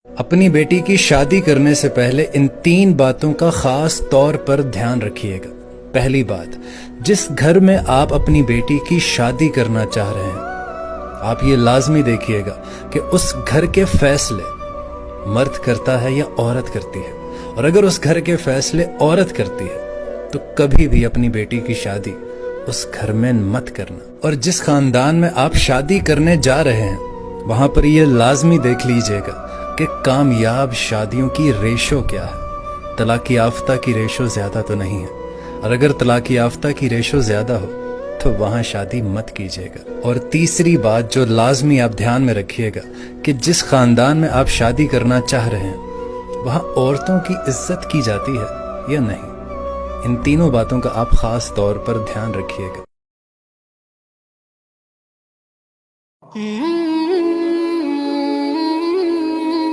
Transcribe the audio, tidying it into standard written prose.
अपनी बेटी की शादी करने से पहले इन 3 बातों का खास तौर पर ध्यान रखिएगा। पहली बात, जिस घर में आप अपनी बेटी की शादी करना चाह रहे हैं, आप ये लाजमी देखिएगा कि उस घर के फैसले मर्द करता है या औरत करती है। और अगर उस घर के फैसले औरत करती है तो कभी भी अपनी बेटी की शादी उस घर में मत करना। और जिस खानदान में आप शादी करने जा रहे हैं, वहां पर ये लाजमी देख लीजिएगा कि कामयाब शादियों की रेशो क्या है। तलाकी याफ्ता की रेशो ज्यादा तो नहीं है, और अगर तलाकी याफ्ता की रेशो ज्यादा हो तो वहां शादी मत कीजिएगा। और तीसरी बात जो लाजमी आप ध्यान में रखिएगा कि जिस खानदान में आप शादी करना चाह रहे हैं, वहां औरतों की इज्जत की जाती है या नहीं। इन तीनों बातों का आप खास तौर पर ध्यान रखिएगा।